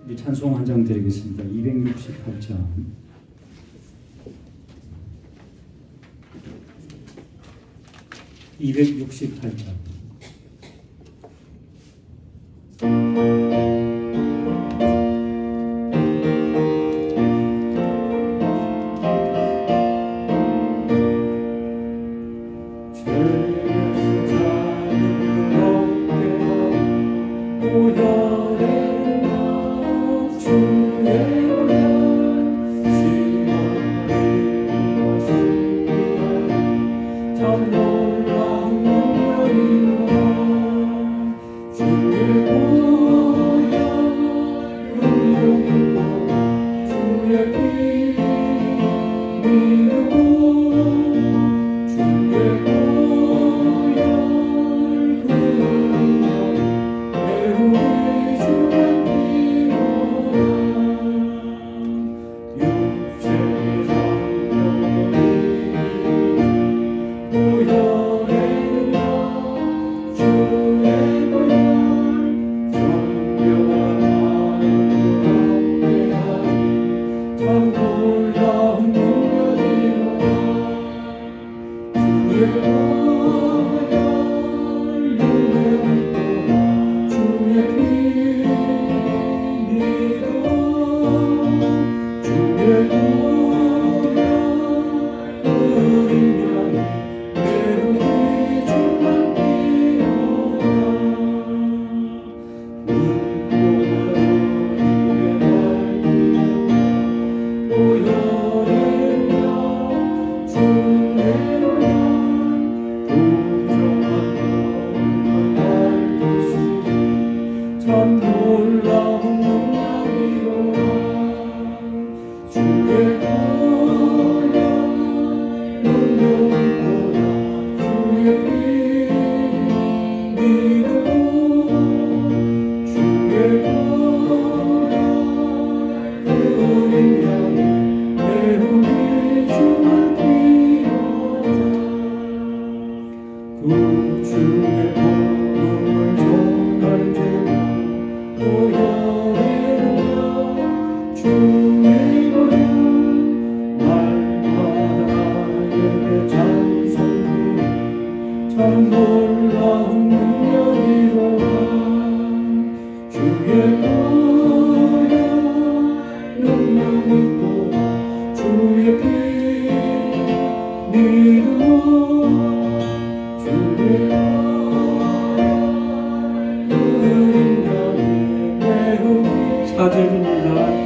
우리 찬송 한 장 드리겠습니다. 268장. 268장.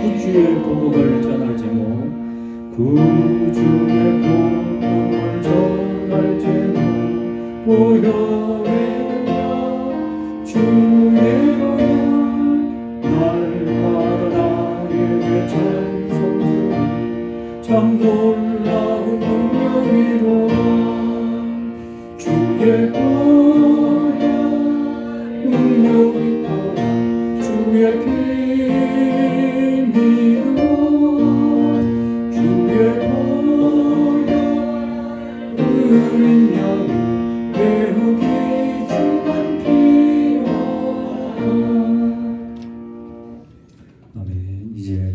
구주의 복음을 전할 제목. 구주의 복음을 전할 제목. 보혈의 주의 보혈 날마다 나에게 찬송 주니 참 놀라운 능력이로다. 주의 보혈 능력이 있다. 주의 피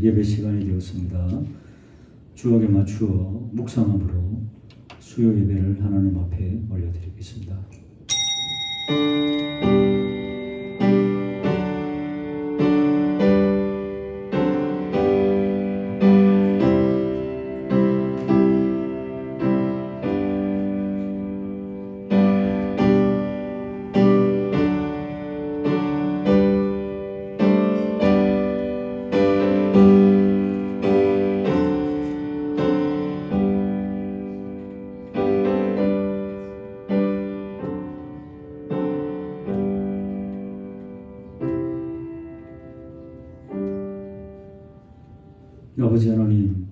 예배 시간이 되었습니다. 주옥에 맞추어 묵상함으로 수요 예배를 하나님 앞에 올려드리겠습니다. 아버지 하나님,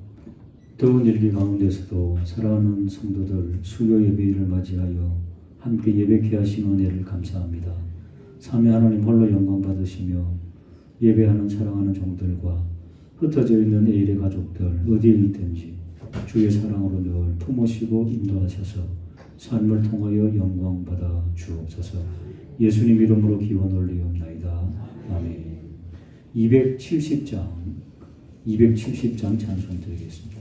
더운 일기 가운데서도 사랑하는 성도들 수요 예배일을 맞이하여 함께 예배케 하신 은혜를 감사합니다. 삼위 하나님 홀로 영광 받으시며 예배하는 사랑하는 종들과 흩어져 있는 에일의 가족들 어디에 있든지 주의 사랑으로 늘 품으시고 인도하셔서 삶을 통하여 영광 받아 주옵소서. 예수님 이름으로 기원 올리옵나이다. 아멘. 270장 찬송 드리겠습니다.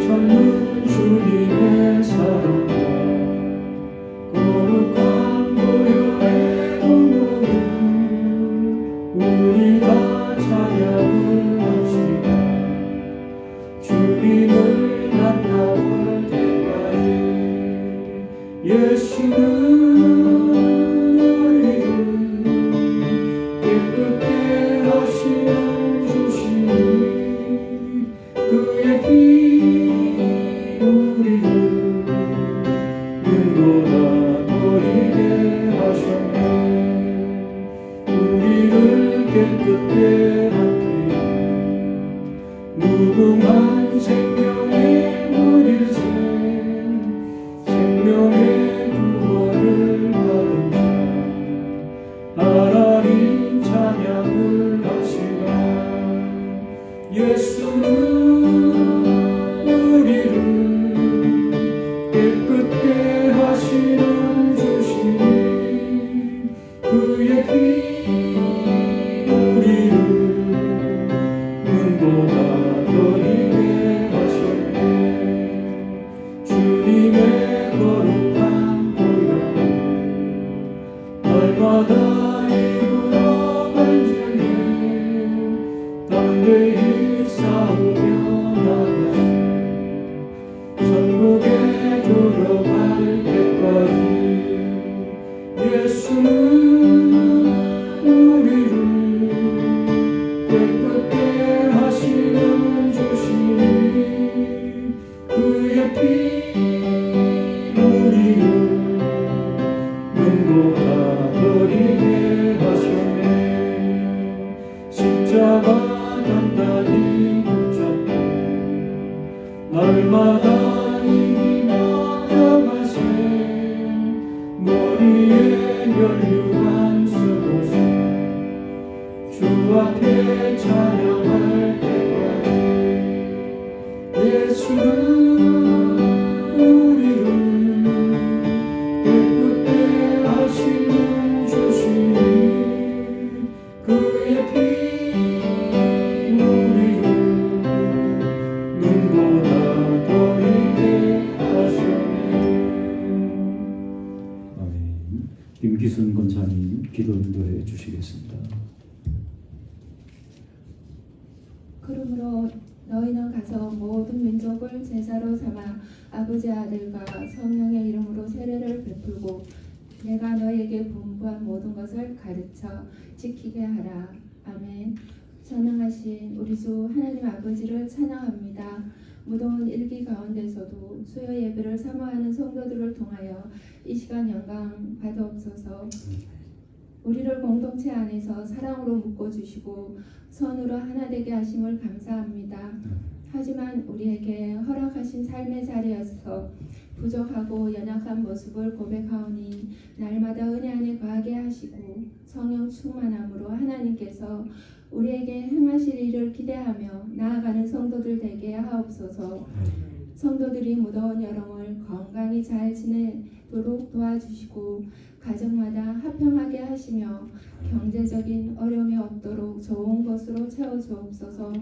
천는 주님의 사랑과 거룩한 보혈의 공로를 우리가 찬양을 합시다. 주님을 만나볼 때까지 예수는 우리를 깨끗게 하시는 주시니 그의 피 우리를 눈보다 더리게 하셨네. 우리를 깨끗게 하기 무궁한 생명의 물일새 생명의 구원을 받은 자 하나님 찬양을 합시다. 예수는 우리를 깨끗게 하시는 주시니 그의 피 우리를 눈보다 더리게 하셨네. 주님의 거룩한 보혈 날마다 입으로 간절히 담대히 싸우며 나가세. 천국에 들어갈 때까지 예수는 우리를 깨끗게 하시는 주시니 그의 피 우리를 눈보다 더리게 하셨네. 십자가 단단히 붙잡고 날마다 이기며 나가세. 머리에 면류관 쓰고서 주 앞에 찬양할 때까지 예수는 우리를 깨끗게 하시는 주시니 그의 피 우리를 눈보다 더리게 하셨네. 아멘. 김기순 권사님 기도 인도해 주시겠습니다. 그러므로 너희는 가서 모든 민족을 제사로 삼아 아버지 아들과 성령의 이름으로 세례를 베풀고 내가 너희에게 분부한 모든 것을 가르쳐 지키게 하라. 아멘. 전능하신 우리 주 하나님 아버지를 찬양합니다. 무더운 일기 가운데서도 수요 예배를 사모하는 성도들을 통하여 이 시간 영광 받아옵소서. 우리를 공동체 안에서 사랑으로 묶어주시고 선으로 하나 되게 하심을 감사합니다. 하지만 우리에게 허락하신 삶의 자리에서 부족하고 연약한 모습을 고백하오니 날마다 은혜 안에 거하게 하시고 성령 충만함으로 하나님께서 우리에게 행하실 일을 기대하며 나아가는 성도들 되게 하옵소서. 성도들이 무더운 여름을 건강히 잘 지내도록 도와주시고 가정마다 화평하게 하시며 경제적인 어려움이 없도록 좋은 것으로 채워주옵소서.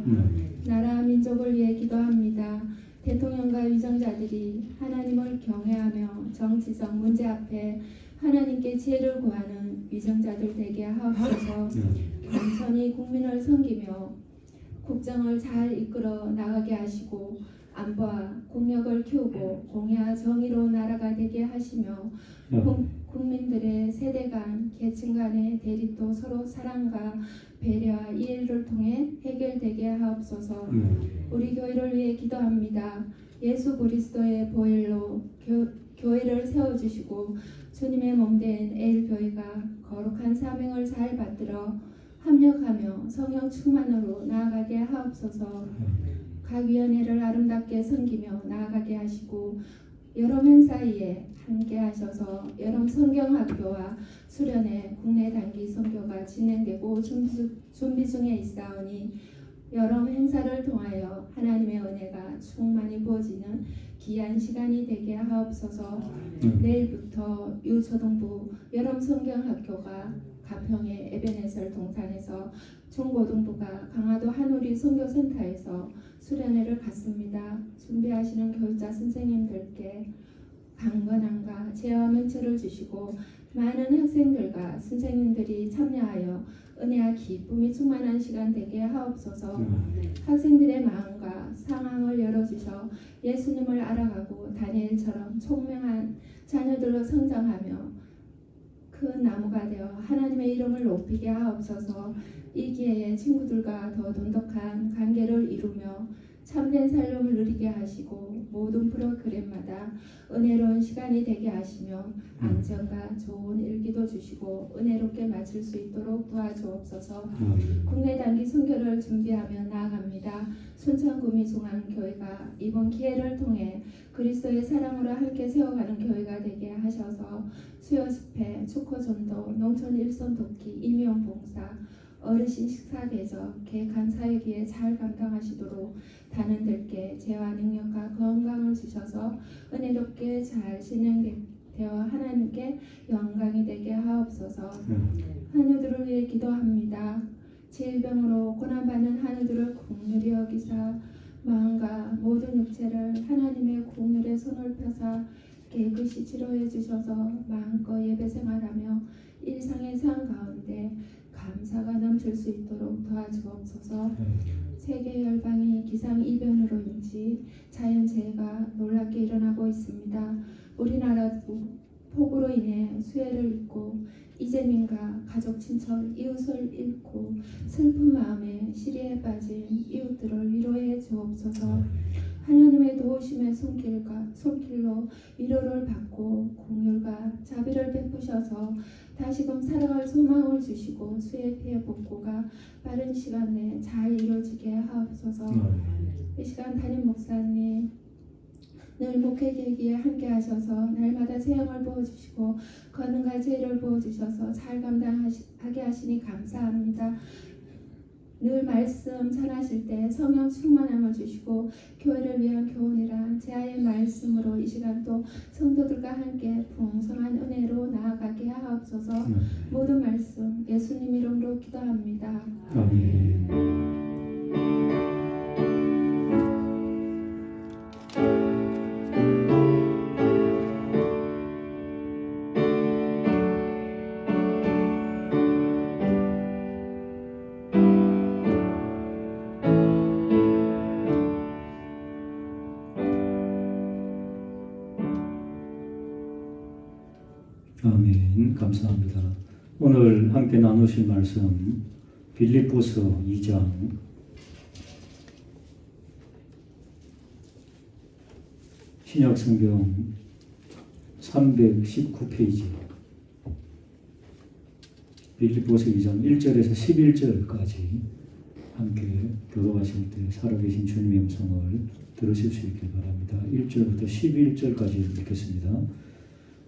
나라 민족을 위해 기도합니다. 대통령과 위정자들이 하나님을 경외하며 정치적 문제 앞에 하나님께 지혜를 구하는 위정자들 되게 하옵소서. 겸손히 국민을 섬기며 국정을 잘 이끌어 나가게 하시고 안보와 국력을 키우고 공의와 정의로 나라가 되게 하시며 국민들의 세대 간 계층 간의 대립도 서로 사랑과 배려와 이해를 통해 해결되게 하옵소서. 우리 교회를 위해 기도합니다. 예수 그리스도의 보혈로 교회를 세워주시고 주님의 몸된 에일교회가 거룩한 사명을 잘 받들어 합력하며 성령 충만으로 나아가게 하옵소서. 각 위원회를 아름답게 섬기며 나아가게 하시고 여름 행사에 함께 하셔서 여름 성경학교와 수련회 국내 단기 선교가 진행되고 준비 중에 있사오니 여러 행사를 통하여 하나님의 은혜가 충만히 부어지는 귀한 시간이 되게 하옵소서. 내일부터 유초등부 여름 성경학교가 가평의 에베네셀 동산에서, 중고등부가 강화도 한우리 선교센터에서 수련회를 갖습니다. 준비하시는 교육자 선생님들께 강건함과 재화 명철을 주시고 많은 학생들과 선생님들이 참여하여 은혜와 기쁨이 충만한 시간 되게 하옵소서. 학생들의 마음과 상황을 열어주셔 예수님을 알아가고 다니엘처럼 총명한 자녀들로 성장하며 큰 나무가 되어 하나님의 이름을 높이게 하옵소서. 이 기회에 친구들과 더 돈독한 관계를 이루며 참된 삶을 누리게 하시고 모든 프로그램마다 은혜로운 시간이 되게 하시며 안전과 좋은 일기도 주시고 은혜롭게 마칠 수 있도록 도와주옵소서. 국내 단기 선교를 준비하며 나아갑니다. 순천구미중앙교회가 이번 기회를 통해 그리스도의 사랑으로 함께 세워가는 교회가 되게 하셔서 수요 집회, 축구 전도, 농촌 일선 돕기, 임용 봉사, 어르신 식사 대접, 계획한 사역에 잘 감당하시도록 단원들께 재화 능력과 건강을 주셔서 은혜롭게 잘 진행되어 하나님께 영광이 되게 하옵소서. 한우들을 위해 기도합니다. 질병으로 고난받는 한우들을 긍휼히 여기사 마음과 모든 육체를 하나님의 긍휼의 손을 펴사 깨끗이 치료해 주셔서 마음껏 예배 생활하며 일상의 삶 가운데 감사가 넘칠 수 있도록 도와주옵소서. 세계 열방이 기상이변으로 인지 자연재해가 놀랍게 일어나고 있습니다. 우리나라도 폭우로 인해 수해를 입고 이재민과 가족 친척 이웃을 잃고 슬픈 마음에 시리에 빠진 이웃들을 위로해 주옵소서. 하나님의 도우심의 손길로 위로를 받고 공율과 자비를 베푸셔서 다시금 살아갈 소망을 주시고 수해 피해 복구가 빠른 시간 내에 잘 이루어지게 하옵소서. 이 시간 담임 목사님 늘 목회 계기에 함께 하셔서 날마다 세영을 부어주시고 권능과 지혜를 부어주셔서 잘 감당하게 하시니 감사합니다. 늘 말씀 전하실 때 성령 충만함을 주시고 교회를 위한 교훈이라 제아의 말씀으로 이 시간 또 성도들과 함께 풍성한 은혜로 나아가게 하옵소서. 모든 말씀 예수님 이름으로 기도합니다. 아멘. 아멘. 감사합니다. 오늘 함께 나누실 말씀 빌립보서 2장 신약성경 319페이지 빌립보서 2장 1절에서 11절까지 함께 교도하실 때 살아계신 주님의 음성을 들으실 수 있길 바랍니다. 1절부터 11절까지 읽겠습니다.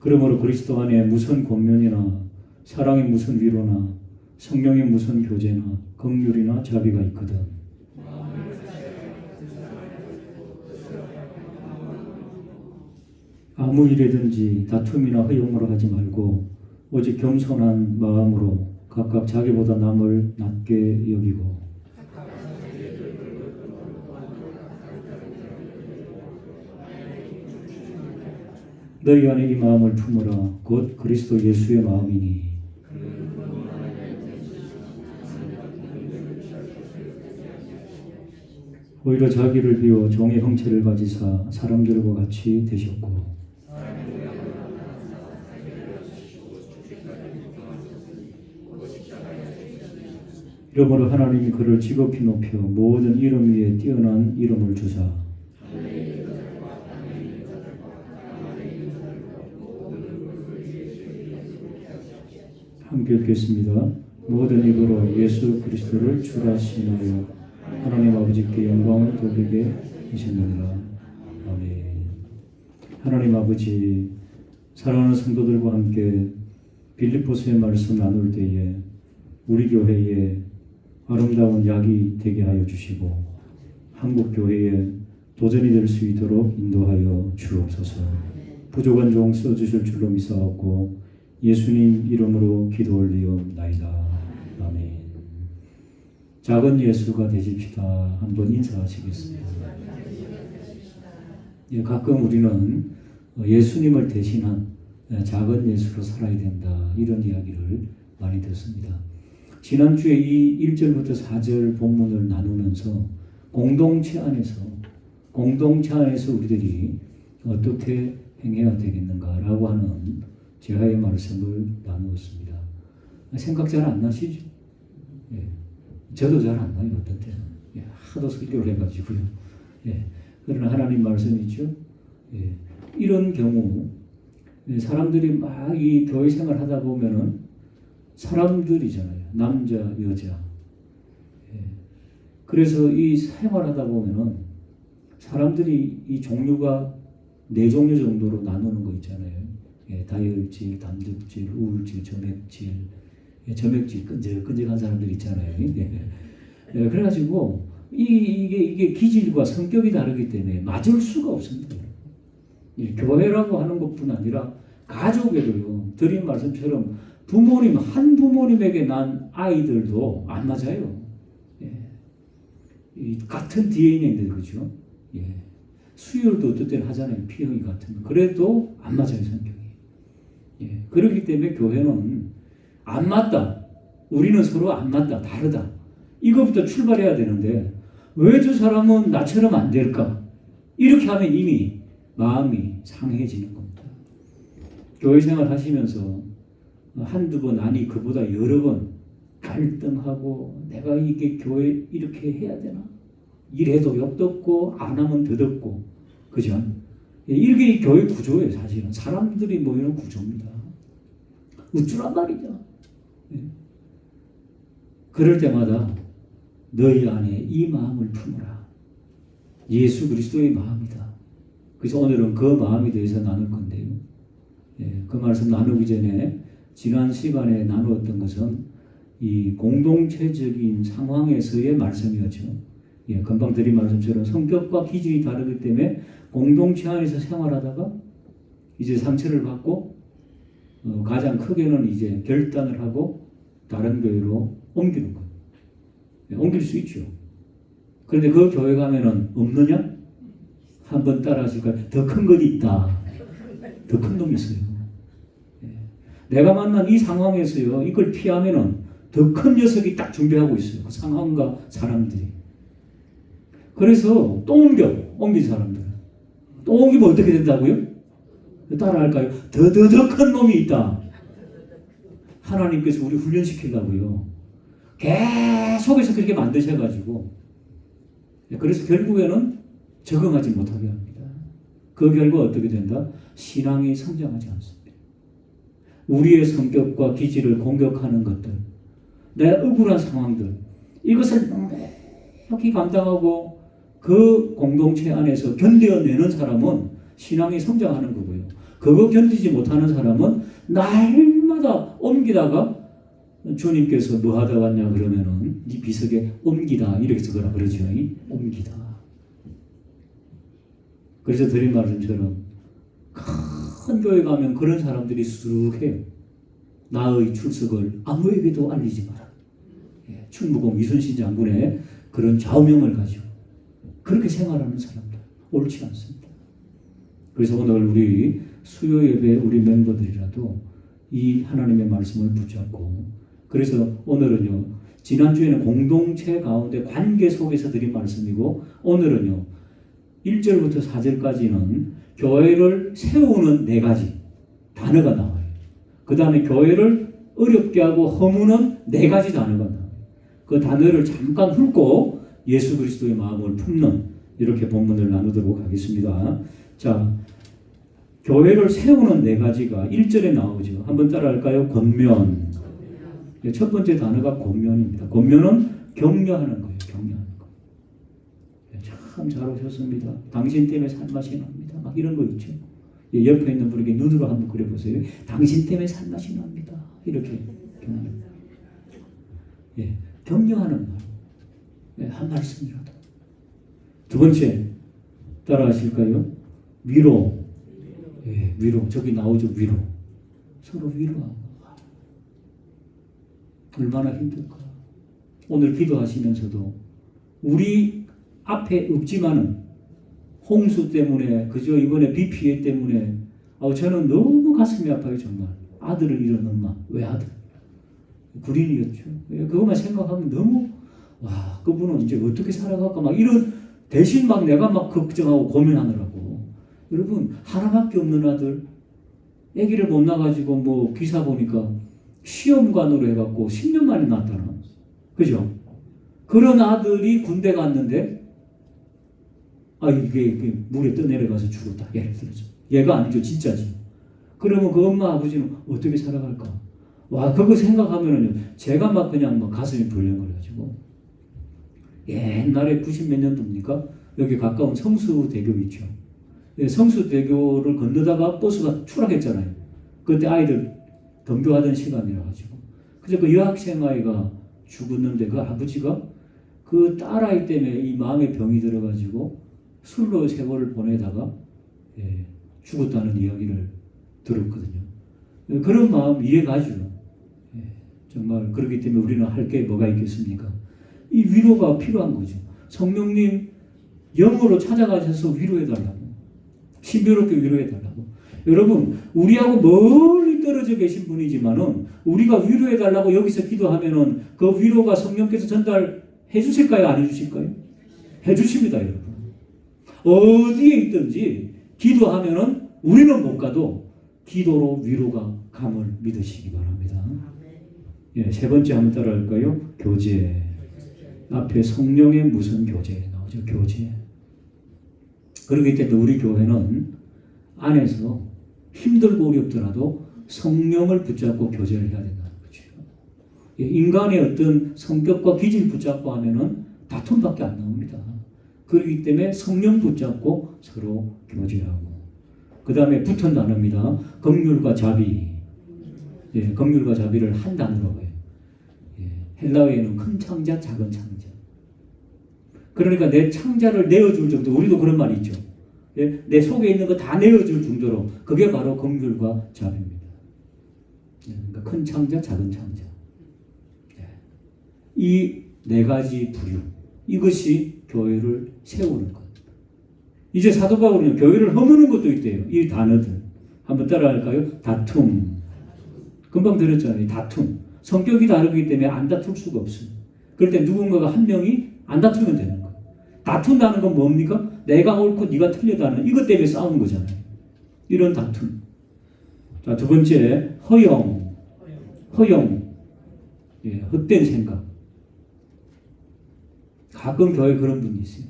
그러므로 그리스도 안에 무슨 권면이나 사랑의 무슨 위로나 성령의 무슨 교제나 긍휼이나 자비가 있거든 아무 일이든지 다툼이나 허용으로 하지 말고 오직 겸손한 마음으로 각각 자기보다 남을 낮게 여기고 너희 안에 이 마음을 품으라. 곧 그리스도 예수의 마음이니 오히려 자기를 비워 종의 형체를 가지사 사람들과 같이 되셨고 이러므로 하나님이 그를 지극히 높여 모든 이름 위에 뛰어난 이름을 주사 함께 읽겠습니다. 모든 입으로 예수 그리스도를 주라 시인하여 하나님 아버지께 영광을 돌리게 하시느니라. 아멘. 하나님 아버지, 사랑하는 성도들과 함께 빌립보서의 말씀 나눌 때에 우리 교회에 아름다운 약이 되게 하여 주시고 한국 교회에 도전이 될 수 있도록 인도하여 주옵소서. 부족한 종 써주실 줄로 믿사옵고 예수님 이름으로 기도 올리옵나이다. 아멘. 작은 예수가 되십시다. 한번 인사하시겠습니다. 예, 가끔 우리는 예수님을 대신한 작은 예수로 살아야 된다. 이런 이야기를 많이 듣습니다. 지난주에 이 1절부터 4절 본문을 나누면서 공동체 안에서 우리들이 어떻게 행해야 되겠는가라고 하는 제하의 말씀을 나누었습니다. 생각 잘 안 나시죠? 예. 저도 잘 안 나요. 어떤 때는. 예. 하도 설교를 해가지고요. 예. 그러나 하나님 말씀이죠. 예. 이런 경우 사람들이 막 이 교회 생활 하다 보면은 사람들이잖아요. 남자, 여자. 예. 그래서 이 생활하다 보면은 사람들이 이 종류가 4종류 정도로 나누는 거 있잖아요. 예. 다혈질, 담즙질, 우울질, 점액질. 예. 점액질 끈적끈적한 사람들 있잖아요. 예. 예. 그래가지고 이게 기질과 성격이 다르기 때문에 맞을 수가 없습니다. 교회라고 하는 것뿐 아니라 가족에도요. 드린 말씀처럼 한 부모님에게 난 아이들도 안 맞아요. 예. 같은 DNA인데 그렇죠. 예. 수혈도 어떨 때는 하잖아요. P형이 같은. 그래도 안 맞아요 성격이. 예. 그렇기 때문에 교회는 안 맞다. 우리는 서로 안 맞다. 다르다. 이거부터 출발해야 되는데 왜 저 사람은 나처럼 안 될까? 이렇게 하면 이미 마음이 상해지는 겁니다. 교회 생활 하시면서 한두 번 아니 그보다 여러 번 갈등하고 내가 이게 교회 이렇게 해야 되나? 이래도 욕도 없고 안 하면 더덥고 그죠? 이렇게 교회 구조예요. 사실은 사람들이 모이는 구조입니다. 우쭐한 말이죠. 그럴 때마다 너희 안에 이 마음을 품어라. 예수 그리스도의 마음이다. 그래서 오늘은 그 마음에 대해서 나눌 건데요. 예, 그 말씀 나누기 전에 지난 시간에 나누었던 것은 이 공동체적인 상황에서의 말씀이었죠. 예, 금방 드린 말씀처럼 성격과 기질이 다르기 때문에 공동체 안에서 생활하다가 이제 상처를 받고 가장 크게는 이제 결단을 하고 다른 교회로 옮기는 거예요. 예, 옮길 수 있죠. 그런데 그 교회 가면은 없느냐? 한번 따라 하실까요? 더 큰 것이 있다. 더 큰 놈이 있어요. 예. 내가 만난 이 상황에서요, 이걸 피하면은 더 큰 녀석이 딱 준비하고 있어요. 그 상황과 사람들이. 그래서 또 옮긴 사람들. 또 옮기면 어떻게 된다고요? 따라 할까요? 더 큰 놈이 있다. 하나님께서 우리 훈련시키려고요. 계속해서 그렇게 만드셔가지고. 그래서 결국에는 적응하지 못하게 합니다. 그 결과 어떻게 된다? 신앙이 성장하지 않습니다. 우리의 성격과 기질을 공격하는 것들, 내 억울한 상황들, 이것을 넉넉히 감당하고 그 공동체 안에서 견뎌내는 사람은 신앙이 성장하는 거고요. 그거 견디지 못하는 사람은 날마다 옮기다가 주님께서 뭐 하다 왔냐 그러면은 이 비석에 옮기다 이렇게 쓰거나 그러죠. 옮기다. 그래서 드린 말씀처럼 큰 교회 가면 그런 사람들이 쑥 해요. 나의 출석을 아무에게도 알리지 마라. 예, 충무공 이순신 장군의 그런 좌우명을 가지고 그렇게 생활하는 사람들 옳지 않습니다. 그래서 오늘 우리 수요 예배 우리 멤버들이라도 이 하나님의 말씀을 붙잡고 그래서 오늘은요 지난주에는 공동체 가운데 관계 속에서 드린 말씀이고 오늘은요 1절부터 4절까지는 교회를 세우는 4가지 단어가 나와요. 그 다음에 교회를 어렵게 하고 허무는 4가지 단어가 나와요. 그 단어를 잠깐 훑고 예수 그리스도의 마음을 품는 이렇게 본문을 나누도록 하겠습니다. 자, 교회를 세우는 4가지가 1절에 나오죠. 한번 따라할까요? 권면. 첫 번째 단어가 권면입니다. 권면은 격려하는 거예요. 격려하는 거. 참 잘 오셨습니다. 당신 때문에 살맛이 납니다. 막 이런 거 있죠. 옆에 있는 분에게 눈으로 한번 그려보세요. 당신 때문에 살맛이 납니다. 이렇게 격려. 예. 격려하는 말. 네, 한 말씀이라도. 두 번째, 따라하실까요? 위로. 예, 위로. 저기 나오죠, 위로. 서로 위로하고. 얼마나 힘들까. 오늘 기도하시면서도 우리 앞에 없지만은 홍수 때문에, 그저 이번에 비 피해 때문에 저는 너무 가슴이 아파요, 정말. 아들을 잃은 엄마. 왜 아들? 군인이었죠. 그것만 생각하면 너무, 와, 그분은 이제 어떻게 살아갈까, 막 이런, 대신 막 내가 막 걱정하고 고민하느라고. 여러분, 하나밖에 없는 아들, 아기를 못 낳아가지고 뭐 기사 보니까 시험관으로 해갖고 10년 만에 낳았다나. 그죠? 그런 아들이 군대 갔는데, 이게 물에 떠내려가서 죽었다. 예를 들어서. 얘가 아니죠. 진짜지. 그러면 그 엄마 아버지는 어떻게 살아갈까? 와, 그거 생각하면은요, 제가 막 그냥 막 가슴이 벌렁거려가지고. 옛날에 90 몇 년도입니까? 여기 가까운 성수대교 있죠. 성수대교를 건너다가 버스가 추락했잖아요. 그때 아이들 등교하던 시간이라 가지고. 그래서 그 여학생 아이가 죽었는데 그 아버지가 그 딸아이 때문에 이 마음에 병이 들어가지고 술로 세월을 보내다가 죽었다는 이야기를 들었거든요. 그런 마음 이해가죠. 정말 그렇기 때문에 우리는 할 게 뭐가 있겠습니까? 이 위로가 필요한 거죠. 성령님 영으로 찾아가셔서 위로해달라고. 신비롭게 위로해달라고. 여러분, 우리하고 멀리 떨어져 계신 분이지만은 우리가 위로해달라고 여기서 기도하면은 그 위로가 성령께서 전달해 주실까요? 안 해주실까요? 해주십니다, 여러분. 어디에 있든지 기도하면은 우리는 못 가도 기도로 위로가 감을 믿으시기 바랍니다. 세 번째 한번 따라할까요? 교제. 앞에 성령의 무슨 교제 나오죠? 교제. 그렇기 때문에 우리 교회는 안에서 힘들고 어렵더라도 성령을 붙잡고 교제를 해야 된다는 거죠. 인간의 어떤 성격과 기질 붙잡고 하면은 다툼밖에 안 나옵니다. 그렇기 때문에 성령 붙잡고 서로 교제하고. 그 다음에 붙은 단어입니다. 긍휼과 자비. 긍휼과 자비를 한 단어로 해요. 헬라어에는 큰 창자, 작은 창자. 그러니까 내 창자를 내어줄 정도, 우리도 그런 말이 있죠. 내 속에 있는 거 다 내어줄 정도로, 그게 바로 긍휼과 자비입니다. 그러니까 큰 창자, 작은 창자. 이 네 가지 부류, 이것이 교회를 세우는 것. 이제 사도 바울은 교회를 허무는 것도 있대요. 이 단어들 한번 따라할까요? 다툼. 금방 들었잖아요. 다툼. 성격이 다르기 때문에 안 다툴 수가 없어요. 그럴 때 누군가가 한 명이 안 다투면 되는 거예요. 다툰다는 건 뭡니까? 내가 옳고 네가 틀리다는 이것 때문에 싸우는 거잖아요. 이런 다툼. 자, 두 번째, 허영. 헛된 생각. 가끔 교회에 그런 분이 있어요.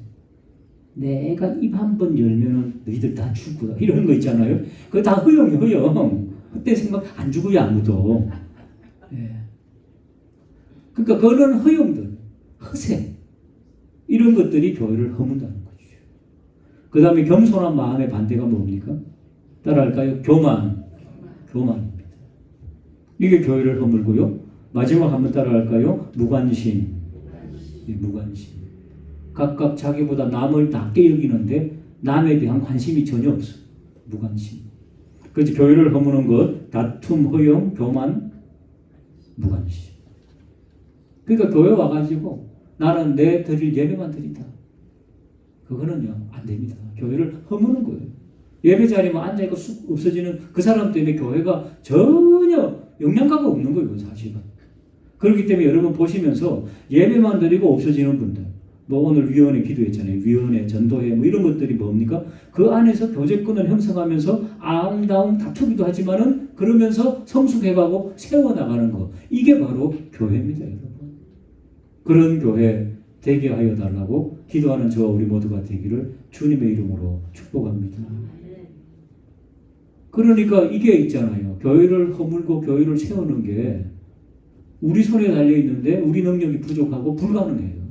내가 입 한 번 열면은 너희들 다 죽고 이런 거 있잖아요. 그거 다 허영. 헛된 생각 안 죽어요, 아무도. 그러니까 그런 허영들, 허세, 이런 것들이 교회를 허문다는 거죠. 그 다음에 겸손한 마음의 반대가 뭡니까? 따라할까요? 교만입니다. 이게 교회를 허물고요. 마지막 한번 따라할까요? 무관심. 각각 자기보다 남을 낮게 여기는데 남에 대한 관심이 전혀 없어. 무관심. 그래서 교회를 허무는 것, 다툼, 허영, 교만, 무관심. 그러니까 교회 와가지고 나는 내 드릴 예배만 드린다. 그거는요, 안 됩니다. 교회를 허무는 거예요. 예배 자리만 앉아있고 쑥 없어지는 그 사람 때문에 교회가 전혀 영양가가 없는 거예요, 사실은. 그렇기 때문에 여러분 보시면서 예배만 드리고 없어지는 분들, 뭐 오늘 위원회 기도했잖아요. 위원회, 전도회, 뭐 이런 것들이 뭡니까? 그 안에서 교제권을 형성하면서 아웅다웅 다투기도 하지만은 그러면서 성숙해가고 세워나가는 거. 이게 바로 교회입니다, 여러분. 그런 교회 되게 하여 달라고 기도하는 저와 우리 모두가 되기를 주님의 이름으로 축복합니다. 그러니까 이게 있잖아요. 교회를 허물고 교회를 세우는 게 우리 손에 달려있는데 우리 능력이 부족하고 불가능해요.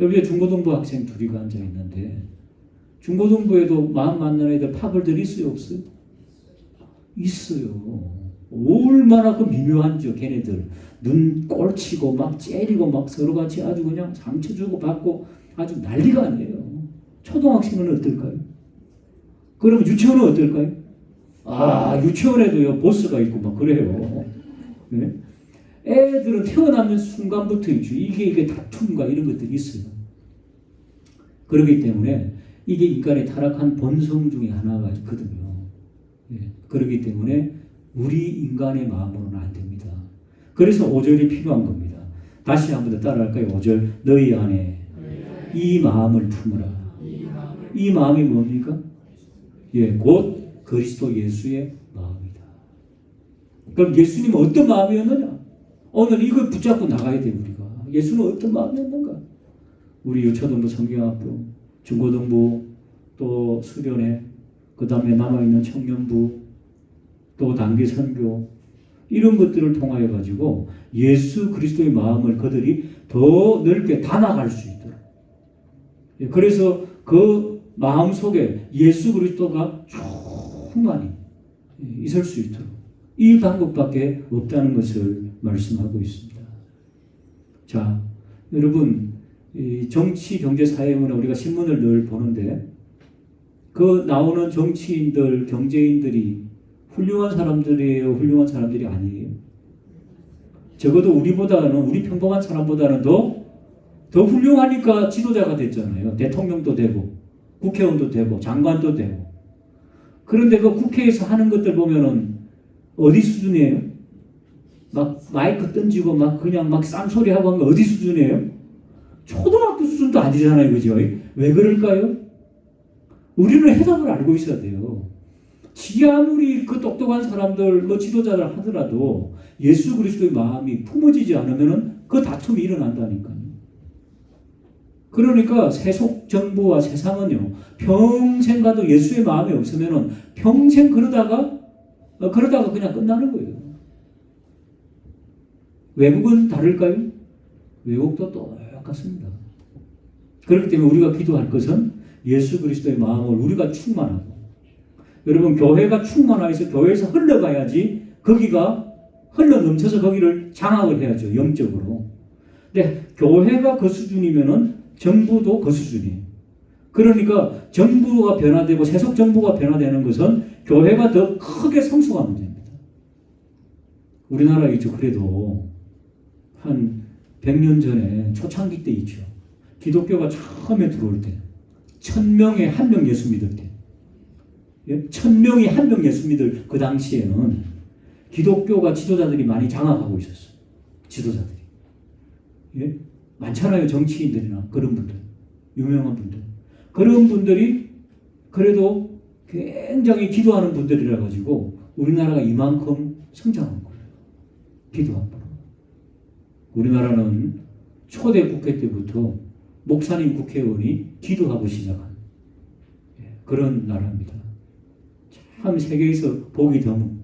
여기 중고등부 학생 둘이가 앉아있는데 중고등부에도 마음 맞는 애들 파벌들 있어요, 없어요? 있어요. 얼마나 그 미묘한지요. 걔네들 눈 꼴치고 막 째리고 막 서로 같이 아주 그냥 상처 주고 받고 아주 난리가 아니에요. 초등학생은 어떨까요? 그럼 유치원은 어떨까요? 유치원에도요 보스가 있고 막 그래요. 네? 애들은 태어나는 순간부터 있죠. 이게 다툼과 이런 것들이 있어요. 그렇기 때문에 이게 인간의 타락한 본성 중에 하나가 있거든요. 예. 그렇기 때문에 우리 인간의 마음으로는 안 됩니다. 그래서 5절이 필요한 겁니다. 다시 한번 더 따라할까요? 5절 너희 안에 이 마음을 품으라. 이 마음이 뭡니까? 예, 곧 그리스도 예수의 마음이다. 그럼 예수님은 어떤 마음이었느냐? 오늘 이걸 붙잡고 나가야 돼요. 우리가. 예수는 어떤 마음이었는가? 우리 유초등부 성경학부, 중고등부, 또 수련회, 그 다음에 남아있는 청년부, 또 단기 선교, 이런 것들을 통하여 가지고 예수 그리스도의 마음을 그들이 더 넓게 담아갈 수 있도록. 그래서 그 마음 속에 예수 그리스도가 충만히 있을 수 있도록 이 방법밖에 없다는 것을 말씀하고 있습니다. 자, 여러분, 이 정치, 경제, 사회문화 우리가 신문을 늘 보는데 그 나오는 정치인들, 경제인들이 훌륭한 사람들이에요? 훌륭한 사람들이 아니에요? 적어도 우리 평범한 사람보다는 더 훌륭하니까 지도자가 됐잖아요. 대통령도 되고, 국회의원도 되고, 장관도 되고. 그런데 그 국회에서 하는 것들 보면은 어디 수준이에요? 막 마이크 던지고 그냥 쌍소리 하고 하는 거 어디 수준이에요? 초등학교 수준도 아니잖아요. 그죠? 왜 그럴까요? 우리는 해답을 알고 있어야 돼요. 지 아무리 그 똑똑한 사람들, 지도자들 하더라도 예수 그리스도의 마음이 품어지지 않으면 그 다툼이 일어난다니까요. 그러니까 세속 정부와 세상은요, 평생 가도 예수의 마음이 없으면 평생 그러다가 그냥 끝나는 거예요. 외국은 다를까요? 외국도 똑같습니다. 그렇기 때문에 우리가 기도할 것은 예수 그리스도의 마음을 우리가 충만하고, 여러분 교회가 충만하여서 교회에서 흘러가야지 거기가 흘러 넘쳐서 거기를 장악을 해야죠. 영적으로. 근데 교회가 그 수준이면은 정부도 그 수준이에요. 그러니까 정부가 변화되고 세속 정부가 변화되는 것은 교회가 더 크게 성숙한 문제입니다. 우리나라에 있죠. 그래도 한 100년 전에 초창기 때 있죠. 기독교가 처음에 들어올 때 1000명에 1명 예수 믿을 때 1000명이 1명 예수 믿을 그 당시에는 기독교가 지도자들이 많이 장악하고 있었어요. 지도자들이. 예? 많잖아요. 정치인들이나 그런 분들. 유명한 분들. 그런 분들이 그래도 굉장히 기도하는 분들이라 가지고 우리나라가 이만큼 성장한 거예요. 기도함으로. 우리나라는 초대 국회 때부터 목사님 국회의원이 기도하고 시작한 그런 나라입니다. 참 세계에서 보기 드문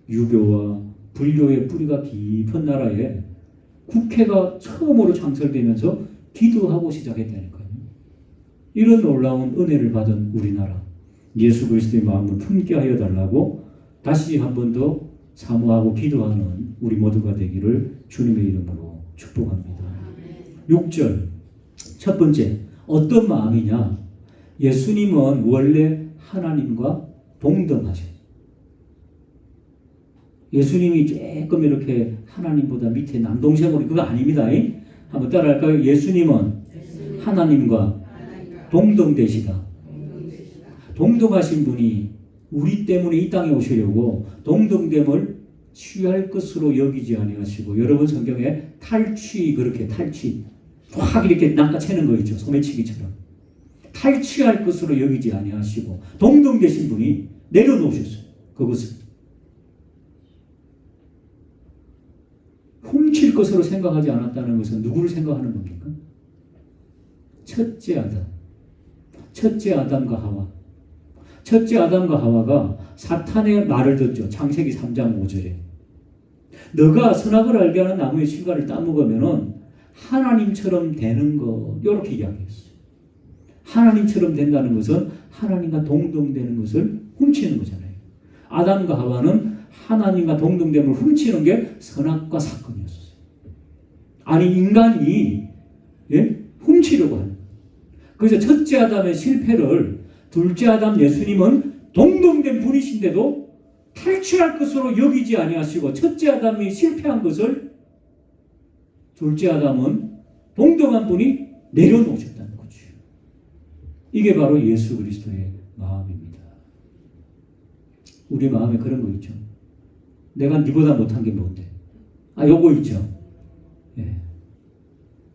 유교와 불교의 뿌리가 깊은 나라에 국회가 처음으로 창설되면서 기도하고 시작했다니까요. 이런 놀라운 은혜를 받은 우리나라, 예수 그리스도의 마음을 품게 하여 달라고 다시 한 번 더 사모하고 기도하는 우리 모두가 되기를 주님의 이름으로 축복합니다. 6절 첫 번째, 어떤 마음이냐? 예수님은 원래 하나님과 동등하셔요. 예수님이 조금 이렇게 하나님보다 밑에 남동생으로, 그거 아닙니다. 한번 따라할까요? 예수님은 하나님과 동등되시다. 동등하신 분이 우리 때문에 이 땅에 오시려고 동등됨을 취할 것으로 여기지 아니하시고, 여러분 성경에 탈취, 그렇게 탈취 확 이렇게 낚아채는 거 있죠. 소매치기처럼 탈취할 것으로 여기지 아니하시고 동등되신 분이 내려놓으셨어요. 그것을 훔칠 것으로 생각하지 않았다는 것은 누구를 생각하는 겁니까? 첫째 아담과 하와. 첫째 아담과 하와가 사탄의 말을 듣죠. 창세기 3장 5절에 너가 선악을 알게 하는 나무의 실과를 따먹으면 하나님처럼 되는 것, 이렇게 이야기했어요. 하나님처럼 된다는 것은 하나님과 동등되는 것을 훔치는 거잖아요. 아담과 하와는 하나님과 동등됨을 훔치는 게 선악과 사건이었어요. 아니 인간이 훔치려고 하는. 그래서 첫째 아담의 실패를 둘째 아담 예수님은 동등된 분이신데도 탈출할 것으로 여기지 아니하시고 첫째 아담이 실패한 것을 둘째 아담은 동등한 분이 내려놓으셨다는 거죠. 이게 바로 예수 그리스도의 마음입니다. 우리 마음에 그런 거 있죠. 내가 니보다 못한 게 뭔데? 요거 있죠. 예.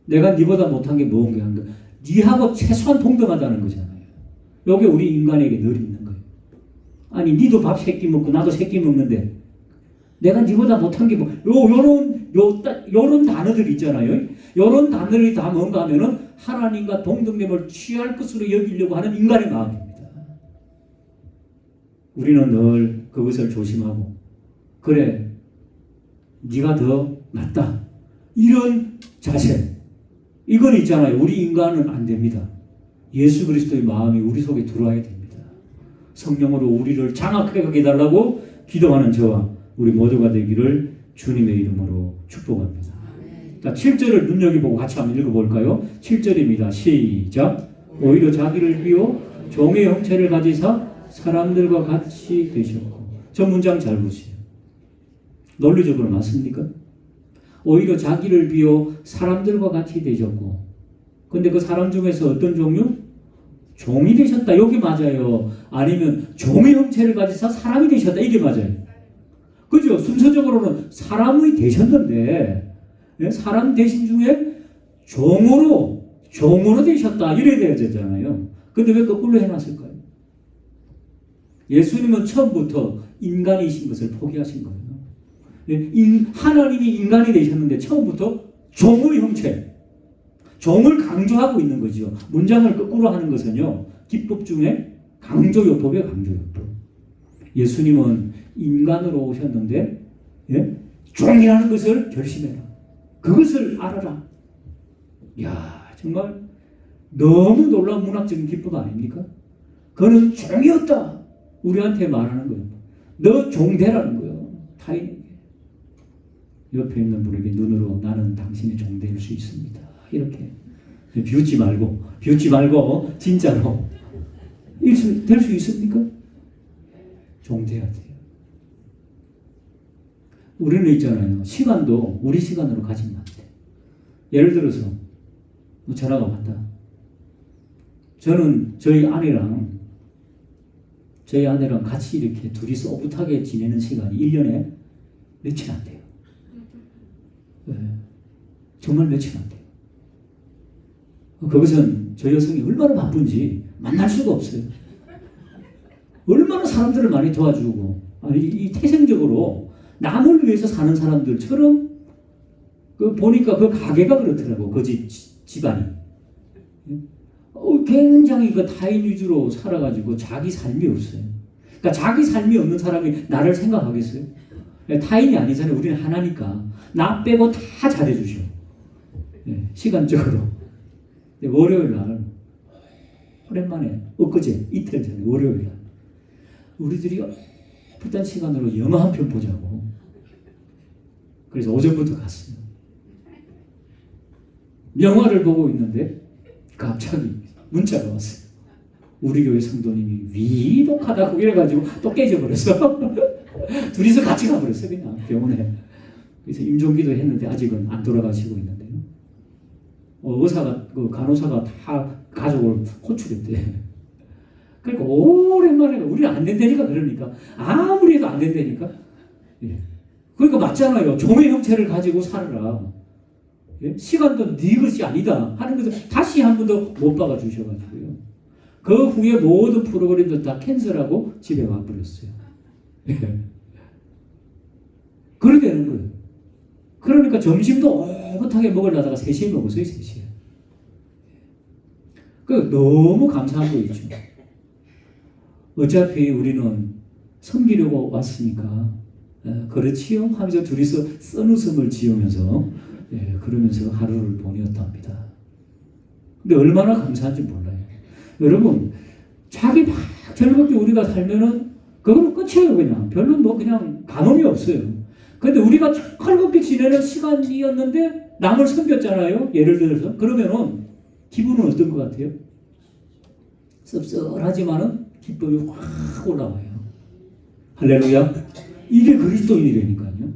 내가 니보다 못한 게 뭔가 한 거. 니하고 최소한 동등하다는 거잖아요. 요게 우리 인간에게 늘 있는 거예요. 아니 니도 밥 3끼 먹고 나도 3끼 먹는데 내가 니보다 못한 게 뭐 요런 단어들 있잖아요. 요런 단어들이 다 뭔가 하면은 하나님과 동등됨을 취할 것으로 여기려고 하는 인간의 마음입니다. 우리는 늘 그것을 조심하고 그래 네가 더 낫다 이런 자세 이건 있잖아요. 우리 인간은 안 됩니다. 예수 그리스도의 마음이 우리 속에 들어와야 됩니다. 성령으로 우리를 장악하게 하게 해달라고 기도하는 저와 우리 모두가 되기를 주님의 이름으로 축복합니다. 자, 7절을 눈여겨보고 같이 한번 읽어볼까요? 7절입니다. 시작. 오히려 자기를 비워 종의 형체를 가지사 사람들과 같이 되셨고. 저 문장 잘 보세요. 논리적으로 맞습니까? 오히려 자기를 비워 사람들과 같이 되셨고. 근데 그 사람 중에서 어떤 종류? 종이 되셨다. 여기 맞아요. 아니면 종의 형체를 가지사 사람이 되셨다. 이게 맞아요. 그죠? 순서적으로는 사람이 되셨는데 사람 대신 중에 종으로 되셨다. 이래야 되잖아요. 근데 왜 거꾸로 해놨을까요? 예수님은 처음부터 인간이신 것을 포기하신 거예요. 하나님이 인간이 되셨는데 처음부터 종의 형체, 종을 강조하고 있는 거죠. 문장을 거꾸로 하는 것은요. 기법 중에 강조요법이에요. 강조요법. 예수님은 인간으로 오셨는데 종이라는 것을 결심해라. 그것을 알아라. 이야 정말 너무 놀라운 문학적인 기법 아닙니까? 그는 종이었다. 우리한테 말하는 거예요. 너 종되라는 거예요. 타인에게. 옆에 있는 분에게 눈으로 나는 당신의 종 될 수 있습니다. 이렇게 비웃지 말고 진짜로 될 수 있습니까? 종 돼야 돼요. 우리는 있잖아요. 시간도 우리 시간으로 가지면 안 돼. 예를 들어서 전화가 왔다. 저는 저희 아내랑 같이 이렇게 둘이서 오붓하게 지내는 시간이 1년에 며칠 안 돼요. 네. 정말 며칠 안 돼요. 그것은 저 여성이 얼마나 바쁜지 만날 수가 없어요. 얼마나 사람들을 많이 도와주고 이 태생적으로 남을 위해서 사는 사람들처럼 보니까 그 가게가 그렇더라고. 그 집안이 굉장히 그 타인 위주로 살아가지고 자기 삶이 없어요. 그러니까 자기 삶이 없는 사람이 나를 생각하겠어요? 타인이 아니잖아요. 우리는 하나니까 나 빼고 다 잘해주셔. 시간적으로. 월요일 날 오랜만에 엊그제 이틀 전에 월요일 날 우리들이 어떤 시간으로 영화 한 편 보자고. 그래서 오전부터 갔어요. 영화를 보고 있는데 갑자기 문자가 왔어요. 우리 교회 성도님이 위독하다고 이래가지고 또 깨져버렸어. 둘이서 같이 가버렸어 그냥 병원에. 그래서 임종기도 했는데 아직은 안 돌아가시고 있는데요. 의사가 간호사가 다 가족을 호출했대. 그러니까 오랜만에 우리는 안 된다니까. 그러니까 아무리 해도 안 된다니까. 예. 그러니까 맞잖아요. 종의 형체를 가지고 살아라. 예? 시간도 네 것이 아니다 하는 것을 다시 한 번도 못 박아 주셔가지고요. 그 후에 모든 프로그램도 다 캔슬하고 집에 와버렸어요. 예. 그래 되는 거예요. 그러니까 점심도 오붓하게 먹으려다가 3시에 먹었어요. 3시에. 너무 감사한 거 있죠. 어차피 우리는 섬기려고 왔으니까 그렇지요? 하면서 둘이서 쓴웃음을 지으면서 그러면서 하루를 보내었답니다. 근데 얼마나 감사한지 몰라요. 여러분 자기 막 즐겁게 우리가 살면은 그거는 끝이에요. 그냥 별로 뭐 그냥 감흥이 없어요. 근데 우리가 컬겁게 지내는 시간이었는데 남을 섬겼잖아요. 예를 들어서 그러면은 기분은 어떤 것 같아요? 씁쓸하지만은 기쁨이 확 올라와요. 할렐루야. 이게 그리스도인이라니까요.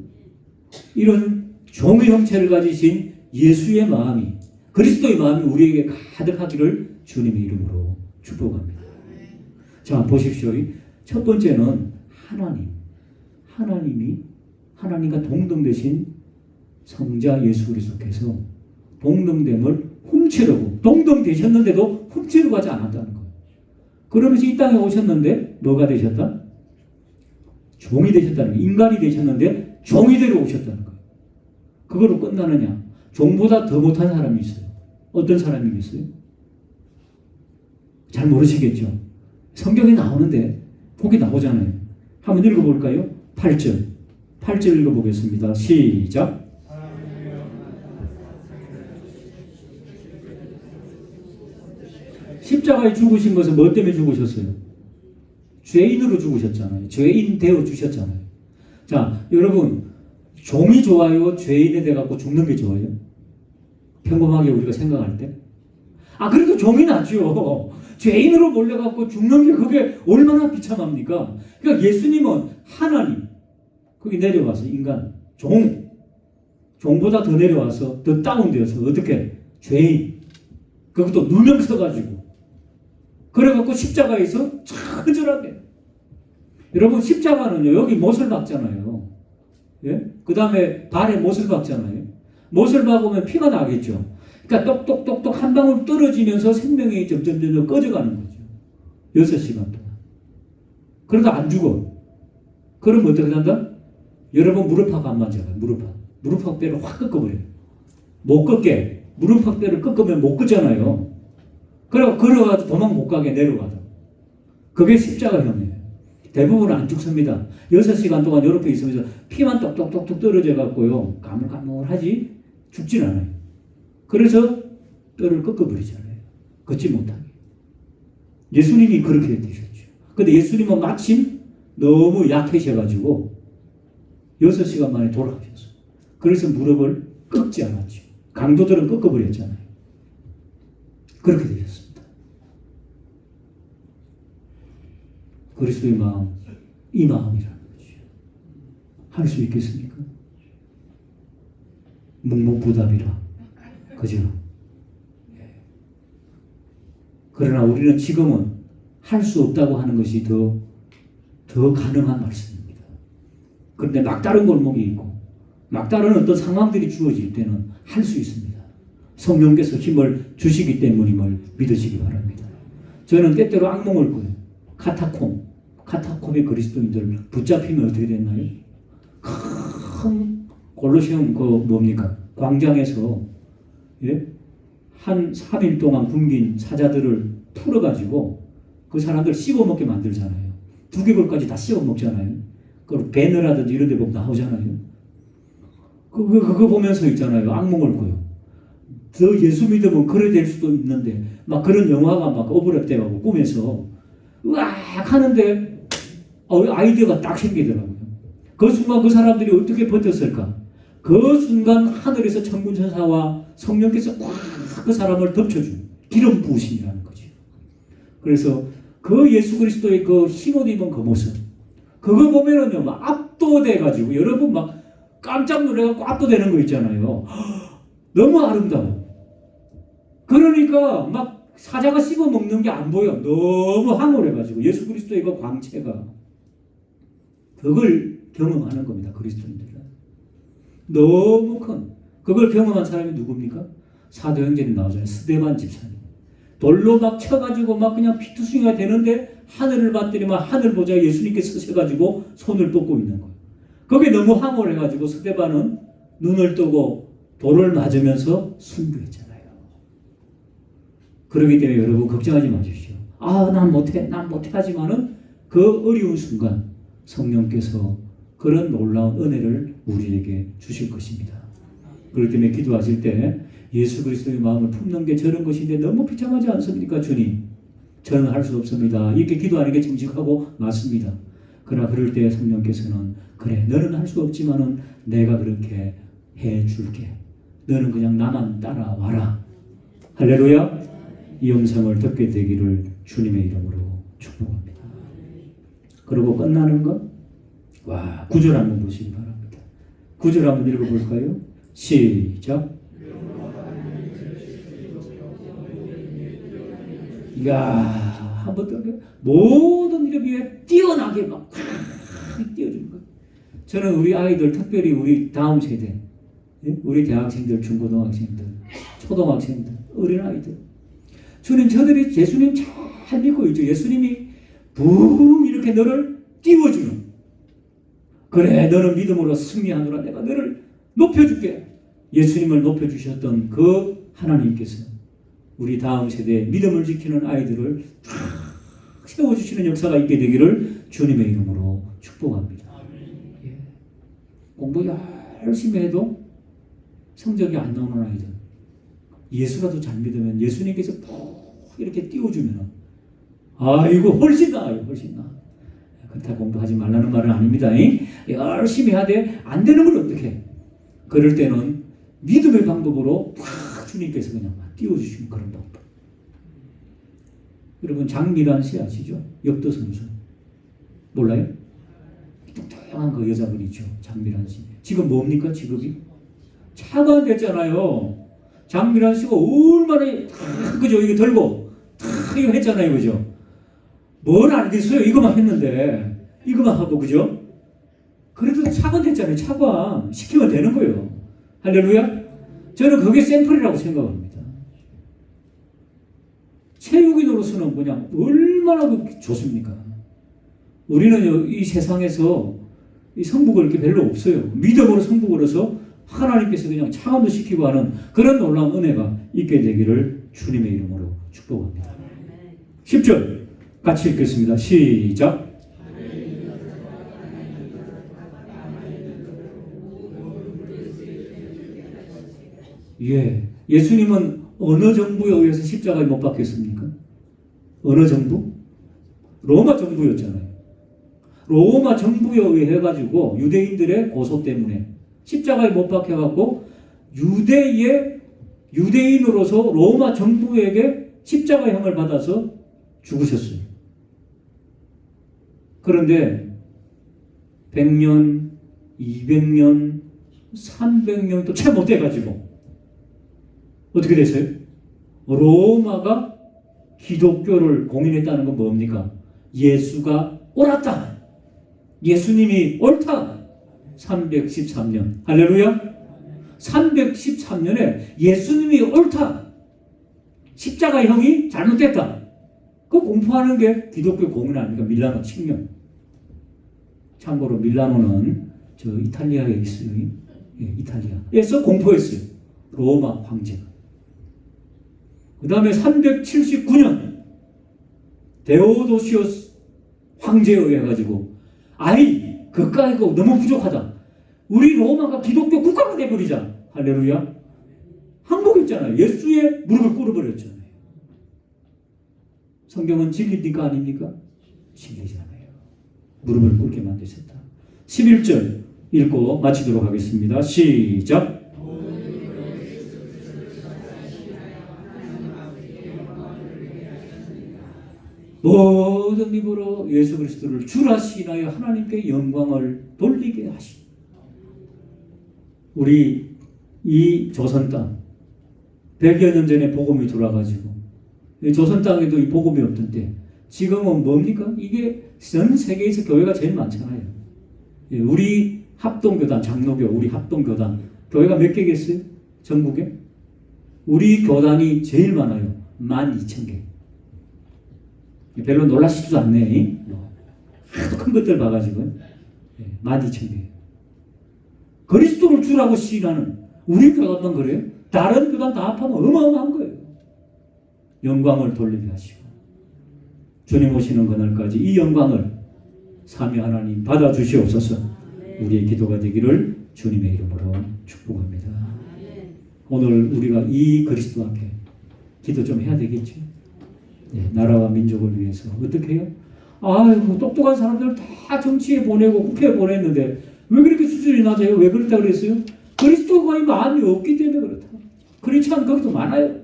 이런 종의 형체를 가지신 예수의 마음이, 그리스도의 마음이 우리에게 가득하기를 주님의 이름으로 축복합니다. 자, 보십시오. 첫 번째는 하나님이 하나님과 동등되신 성자 예수 그리스도께서 동등됨을 훔치려고, 동등되셨는데도 훔치려고 하지 않았다는 거예요. 그러면서 이 땅에 오셨는데 뭐가 되셨다? 종이 되셨다는 거예요. 인간이 되셨는데 종이 되러 오셨다는 거예요. 그거로 끝나느냐? 종보다 더 못한 사람이 있어요. 어떤 사람이겠어요? 잘 모르시겠죠? 성경에 나오는데 거기 나오잖아요. 한번 읽어볼까요? 8절 읽어보겠습니다. 시작. 십자가에 죽으신 것은 뭐 때문에 죽으셨어요? 죄인으로 죽으셨잖아요. 죄인 되어 주셨잖아요. 자, 여러분, 종이 좋아요? 죄인이 돼갖고 죽는 게 좋아요? 평범하게 우리가 생각할 때? 그래도 종이 낫죠. 죄인으로 몰려갖고 죽는 게 그게 얼마나 비참합니까? 그러니까 예수님은 하나님, 거기 내려와서 인간, 종보다 더 내려와서 더 다운되어서 어떻게? 죄인. 그것도 누명 써가지고. 그래갖고 십자가에서 처절하게. 여러분, 십자가는요, 여기 못을 박잖아요. 예? 그 다음에 발에 못을 박잖아요. 못을 박으면 피가 나겠죠. 그러니까 똑똑똑똑 한 방울 떨어지면서 생명이 점점 꺼져가는 거죠. 6시간 동안. 그러다 안 죽어. 그럼 어떻게 한다? 여러분 무릎팍 안 맞아요. 무릎팍 뼈를 확 꺾어버려요. 못 꺾게. 무릎팍 뼈를 꺾으면 못 꺾잖아요. 그래서 걸어가서 도망 못 가게 내려가다. 그게 십자가형이에요. 대부분은 안 죽습니다. 6시간 동안 이렇게 있으면서 피만 똑똑똑똑 떨어져 갖고요. 가물가물하지 죽진 않아요. 그래서 뼈를 꺾어버리잖아요. 걷지 못하게. 예수님이 그렇게 되셨죠. 근데 예수님은 마침 너무 약해셔가지고 6시간 만에 돌아가셨어요. 그래서 무릎을 꺾지 않았죠. 강도들은 꺾어버렸잖아요. 그렇게 되셨습니다. 그리스도의 마음, 이 마음이라는 거죠. 할 수 있겠습니까? 묵묵부답이라. 그죠? 그러나 우리는 지금은 할 수 없다고 하는 것이 더 가능한 말씀입니다. 그런데 막다른 골목이 있고 막다른 어떤 상황들이 주어질 때는 할 수 있습니다. 성령께서 힘을 주시기 때문임을 믿으시기 바랍니다. 저는 때때로 악몽을 꿔요. 카타콤의 그리스도인들 붙잡히면 어떻게 됐나요? 큰 골로새움 뭡니까? 광장에서 한 3일 동안 굶긴 사자들을 풀어가지고 그 사람들 씹어먹게 만들잖아요. 두개골까지 다 씹어먹잖아요. 그리고 배너라든지 이런 데 보면 나오잖아요. 그거 보면서 있잖아요. 악몽을 꿔요. 더 예수 믿으면 그래 될 수도 있는데 막 그런 영화가 막 오버랩돼가고 꿈에서 으악 하는데 아이디어가 딱 생기더라고요. 그 순간 그 사람들이 어떻게 버텼을까? 그 순간 하늘에서 천군천사와 성령께서 꽉 그 사람을 덮쳐준 기름 부으심이라는 거죠. 그래서 그 예수 그리스도의 그 흰옷 입은 그 모습 그거 보면은요 막 압도돼가지고 여러분 막 깜짝 놀래갖고 압도되는 거 있잖아요. 너무 아름다워. 그러니까 막 사자가 씹어먹는 게 안 보여. 너무 황홀해가지고 예수 그리스도의 그 광채가 그걸 경험하는 겁니다. 그리스도인들은. 너무 큰 그걸 경험한 사람이 누굽니까? 사도행전에 나오잖아요. 스데반 집사님. 돌로 막 쳐가지고 막 그냥 피투성이가 되는데 하늘을 봤더니 막 하늘 보자 예수님께 서셔가지고 손을 뻗고 있는 거예요. 그게 너무 황홀해가지고 스데반은 눈을 뜨고 돌을 맞으면서 순교했잖아요. 그렇기 때문에 여러분 걱정하지 마십시오. 난 못해 하지만은 그 어려운 순간 성령께서 그런 놀라운 은혜를 우리에게 주실 것입니다. 그렇기 때문에 기도하실 때 예수 그리스도의 마음을 품는 게 저런 것인데 너무 비참하지 않습니까? 주님, 저는 할 수 없습니다. 이렇게 기도하는 게 정직하고 맞습니다. 그러나 그럴 때 성령께서는 그래 너는 할 수 없지만은 내가 그렇게 해줄게. 너는 그냥 나만 따라와라. 할렐루야. 이 음성을 듣게 되기를 주님의 이름으로 축복합니다. 그리고 끝나는 것, 와 9절 한번 보시기 바랍니다. 9절 한번 읽어볼까요? 시작. 이야 한번 더 모든 일 위에 뛰어나게 막 뛰어주는 거예요. 저는 우리 아이들 특별히 우리 다음 세대 우리 대학생들, 중고등학생들, 초등학생들, 어린아이들 주님 저들이 예수님 잘 믿고 있죠. 예수님이 붕 이렇게 너를 띄워주는 그래 너는 믿음으로 승리하노라 내가 너를 높여줄게. 예수님을 높여주셨던 그 하나님께서 우리 다음 세대의 믿음을 지키는 아이들을 쫙 세워주시는 역사가 있게 되기를 주님의 이름으로 축복합니다. 예. 공부 열심히 해도 성적이 안 나오는 아이들 예수라도 잘 믿으면 예수님께서 푹 이렇게 띄워주면 아이고 훨씬 나아요. 훨씬 나아. 그렇다 공부하지 말라는 말은 아닙니다. 열심히 하되 안 되는 걸 어떻게 해? 그럴 때는 믿음의 방법으로 팍 주님께서 그냥 띄워주시는 그런 방법. 여러분 장미란 씨 아시죠? 역도 선수 몰라요? 뚱뚱한 그 여자분 있죠. 장미란 씨. 지금 뭡니까 직업이? 차관 됐잖아요. 장미란 씨가 얼마나 그죠? 이게 들고 이거 했잖아요. 그죠? 뭘 알겠어요? 이거만 했는데 이거만 하고 그죠? 그래도 차관 됐잖아요. 차관 시키면 되는 거예요. 할렐루야. 저는 그게 샘플이라고 생각합니다. 체육인으로서는 그냥 얼마나 좋습니까? 우리는 이 세상에서 이 성부가 이렇게 별로 없어요. 믿음으로 성부를 해서 하나님께서 그냥 차원도 시키고 하는 그런 놀라운 은혜가 있게 되기를 주님의 이름으로 축복합니다. 10절 같이 읽겠습니다. 시작. 예, 예수님은 어느 정부에 의해서 십자가에 못 박혔습니까? 어느 정부? 로마 정부였잖아요. 로마 정부에 의해 가지고 유대인들의 고소 때문에 십자가에 못 박혀갖고 유대인으로서 로마 정부에게 십자가형을 받아서 죽으셨어요. 그런데 100년, 200년, 300년도 채 못 돼가지고 어떻게 됐어요? 로마가 기독교를 공인했다는 건 뭡니까? 예수가 옳았다. 예수님이 옳다. 313년. 할렐루야. 313년에 예수님이 옳다. 십자가형이 잘못됐다. 그 공포하는 게 기독교 공인 아닙니까? 밀라노 칙령. 참고로 밀라노는 저 이탈리아에 있어요. 예, 이탈리아에서 공포했어요. 로마 황제가. 그 다음에 379년 데오도시오스 황제에 의해 가지고 그까이 거 너무 부족하다. 우리 로마가 기독교 국가가 돼버리자. 할렐루야. 항복했잖아요. 예수의 무릎을 꿇어버렸잖아요. 성경은 진리입니까 아닙니까? 진리잖아요. 무릎을 꿇게 만드셨다. 11절 읽고 마치도록 하겠습니다. 시작. 모든 입으로 예수 그리스도를 주라시나요 하나님께 영광을 돌리게 하시고 우리 이 조선 땅 100여 년 전에 복음이 들어와가지고 조선 땅에도 이 복음이 없던 때 지금은 뭡니까? 이게 전 세계에서 교회가 제일 많잖아요. 우리 합동교단 장로교 우리 합동교단 교회가 몇 개겠어요? 전국에? 우리 교단이 제일 많아요. 12,000개. 별로 놀라시지도 않네. 하도 큰 것들 봐가지고 12,000개. 그리스도를 주라고 시인하는 우리 교단만 그래요? 다른 교단 다 합하면 어마어마한 거예요. 영광을 돌리게 하시고 주님 오시는 그날까지 이 영광을 삼위 하나님 받아주시옵소서. 우리의 기도가 되기를 주님의 이름으로 축복합니다. 오늘 우리가 이 그리스도 앞에 기도 좀 해야 되겠죠. 네, 나라와 민족을 위해서 어떻게 해요? 아이고 똑똑한 사람들 다 정치에 보내고 국회에 보냈는데 왜 그렇게 수준이 낮아요? 왜 그렇다 그랬어요? 그리스도가의 마음이 없기 때문에 그렇다. 그렇지 않은 것도 많아요.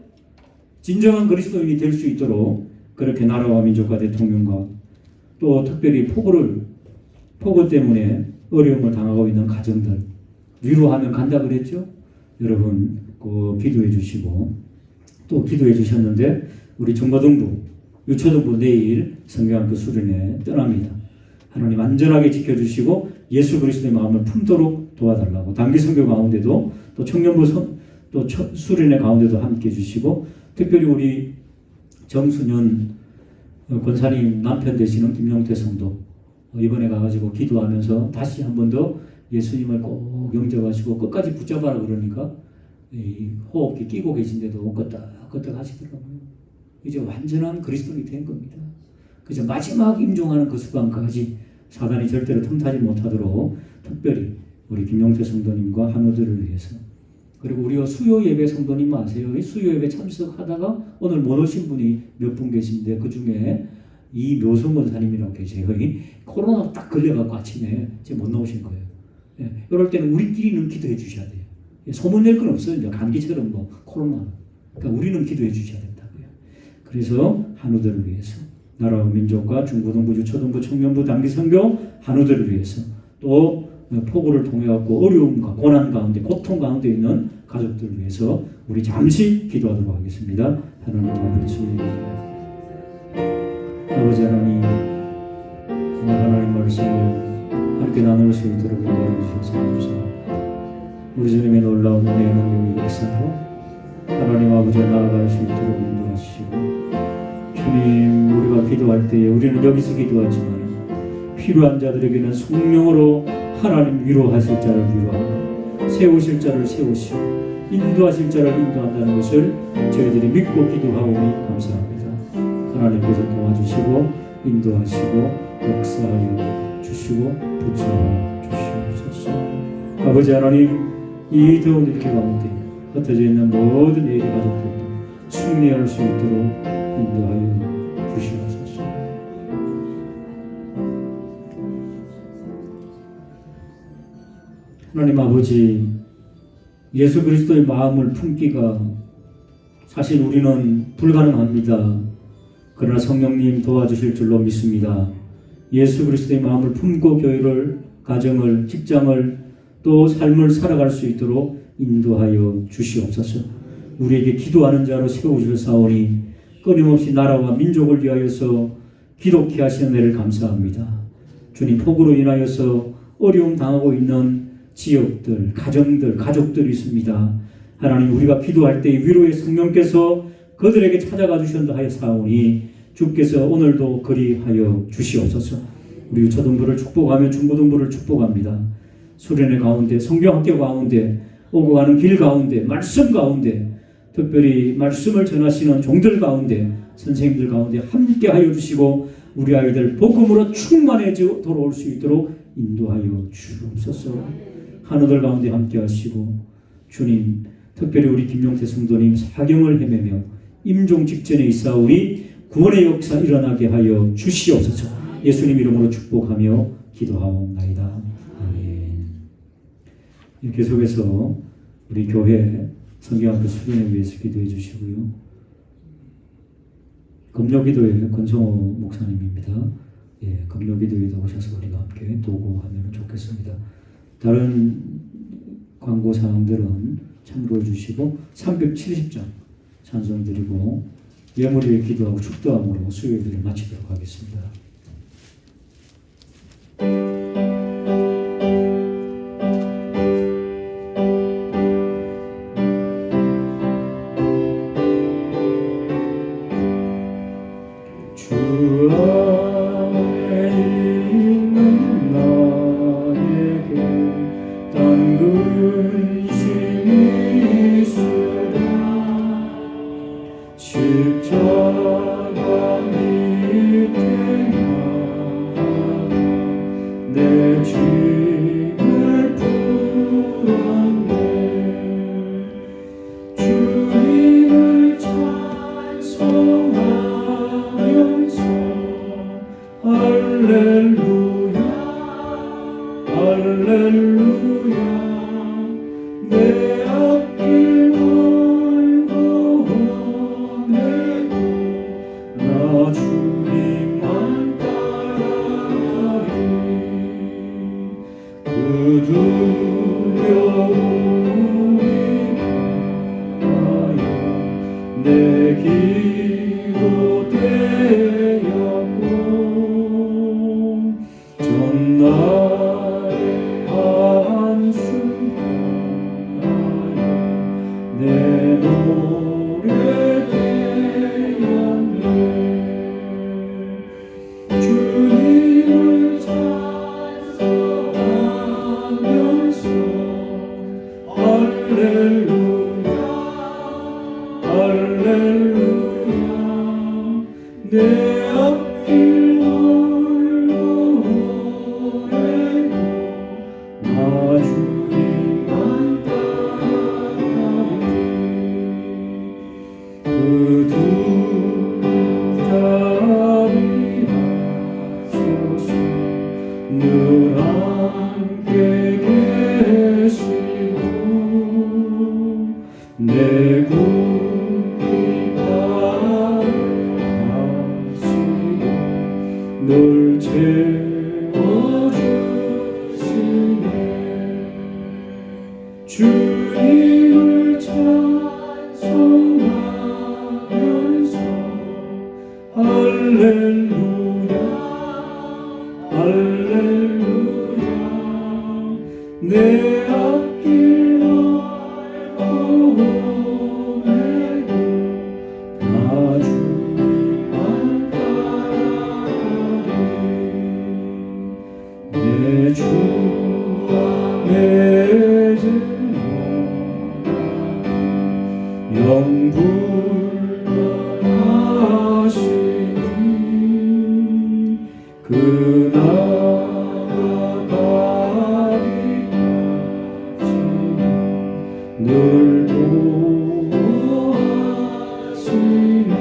진정한 그리스도인이 될 수 있도록 그렇게 나라와 민족과 대통령과 또 특별히 폭우 때문에 어려움을 당하고 있는 가정들 위로하면 간다 그랬죠? 여러분 기도해 주시고 또 기도해 주셨는데 우리 중고등부, 유초등부 내일 성경학교 수련회 떠납니다. 하나님 안전하게 지켜주시고 예수 그리스도의 마음을 품도록 도와달라고 단기 선교 가운데도 또 청년부 또 수련회 가운데도 함께 해주시고 특별히 우리 정순현 권사님 남편 되시는 김용태 성도 이번에 가가지고 기도하면서 다시 한 번 더 예수님을 꼭 영접하시고 끝까지 붙잡아라 그러니까 이 호흡기 끼고 계신데도 끄떡끄떡 하시더라고요. 이제 완전한 그리스도인이 된 겁니다. 그저 마지막 임종하는 그 순간까지 사단이 절대로 틈타지 못하도록 특별히 우리 김용태 성도님과 한우들을 위해서 그리고 우리가 수요 예배 성도님 아세요? 수요 예배 참석하다가 오늘 못 오신 분이 몇 분 계신데 그 중에 이 묘성 권사님이라고 계세요. 코로나 딱 걸려갖고 아침에 이제 못 나오신 거예요. 예, 이럴 때는 우리끼리는 기도해 주셔야 돼요. 소문 낼 건 없어요. 이제 감기처럼 코로나. 그러니까 우리는 기도해 주셔야 된다고요. 그래서 한우들을 위해서 나라와 민족과 중고등부, 유초등부, 청년부, 단기 선교 한우들을 위해서 또 폭우를 통해 갖고 어려움과 고난 가운데 고통 가운데 있는 가족들을 위해서 우리 잠시 기도하도록 하겠습니다. 하나님 아버지 하나님 오늘 하나님 말씀을 함께 나눌 수 있도록 인도해 주셔서 감사합니다. 우리 주님의 놀라운 은혜의 능력의 역사로 하나님 아버지 나아갈 수 있도록 인도하시고 주님 우리가 기도할 때에 우리는 여기서 기도하지만 필요한 자들에게는 성령으로 하나님 위로하실 자를 위로하고 세우실 자를 세우시고 인도하실 자를 인도한다는 것을 저희들이 믿고 기도하오니 감사합니다. 하나님께서 도와주시고 인도하시고 역사하여 주시고 붙여 주시옵소서. 아버지 하나님 이 더운 일기 가운데 흩어져 있는 모든 예리 가족들도 승리할 수 있도록 인도하여 주시옵소서. 하나님 아버지 예수 그리스도의 마음을 품기가 사실 우리는 불가능합니다. 그러나 성령님 도와주실 줄로 믿습니다. 예수 그리스도의 마음을 품고 교회를, 가정을, 직장을 또 삶을 살아갈 수 있도록 인도하여 주시옵소서. 우리에게 기도하는 자로 세우셨사오니 끊임없이 나라와 민족을 위하여서 기독케 하시는 은혜를 감사합니다. 주님 폭우로 인하여서 어려움 당하고 있는 지역들, 가정들, 가족들이 있습니다. 하나님 우리가 기도할 때 위로의 성령께서 그들에게 찾아가 주신다 하여 사오니 주께서 오늘도 그리하여 주시옵소서. 우리 초등부를 축복하며 중고등부를 축복합니다. 수련회 가운데 성경학교 가운데 오고 가는 길 가운데 말씀 가운데 특별히 말씀을 전하시는 종들 가운데 선생님들 가운데 함께하여 주시고 우리 아이들 복음으로 충만해져 돌아올 수 있도록 인도하여 주옵소서. 한우들 가운데 함께하시고 주님 특별히 우리 김용태 성도님 사경을 헤매며 임종 직전에 있사오니 구원의 역사 일어나게 하여 주시옵소서. 예수님 이름으로 축복하며 기도하옵나이다. 아멘. 계속해서 우리 교회 성경학교 수련회 위해서 기도해 주시고요. 금요기도회 권성호 목사님입니다. 예, 금요기도회도 오셔서 우리가 함께 도구하면 좋겠습니다. 다른 광고 사항들은 참고해 주시고 370장 찬송 드리고 예물 위에 기도하고 축도함으로 수요일을 마치도록 하겠습니다. 주 안에 있는 나에게 딴 근심이 있으랴 십자가 밑에 할렐루야 할렐루야 내 앞길 멀고 험해도 나 주님만 따라가리 그 두려움이 가요 내 기도 되었고 전날의 한순간에 내 노래 되었네 주님을 찬송하면서 할렐루야 할렐루야 내 앞길 멀고 험해도 나 주님만 따라가리 그 두 자비하소서 늘 함께 계시고 내 굽기 바라시고 널 채워주시네 주님을 찬송하면서 할렐루야 할렐루야 내 앞길 멀고 험해도 나 주님만 따라가리 내 주와 맺은 영불변하시니 그 나아가기까지 늘 보호하시네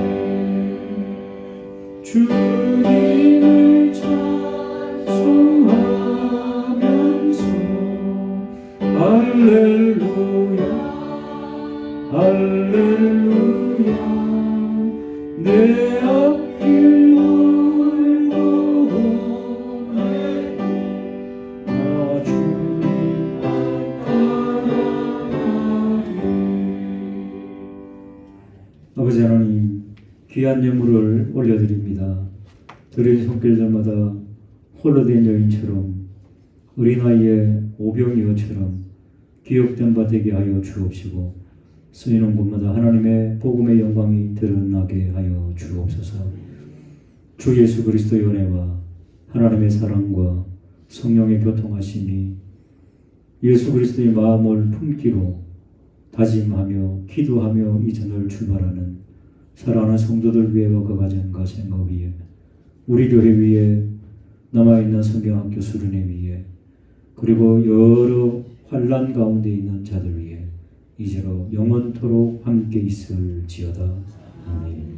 주님을 찬송하면서 할렐루야 할렐루야 내 앞길 멀고 험해도 나 주님만 따라가리 아버지 하나님 귀한 예물을 올려드립니다. 드린 손길들마다 홀로 된 여인처럼 어린아이의 오병이어처럼 기억된 바 되게 하여 주옵시고 쓰이는 곳마다 하나님의 복음의 영광이 드러나게 하여 주옵소서. 주 예수 그리스도의 은혜와 하나님의 사랑과 성령의 교통하심이 예수 그리스도의 마음을 품기로 다짐하며 기도하며 이전을 출발하는 사랑하는 성도들 위에와 그 가정과 생각 위에 우리 교회 위에 남아있는 성경학교 수련회 위에 그리고 여러 환난 가운데 있는 자들 위에 이제로 영원토록 함께 있을지어다. 아멘.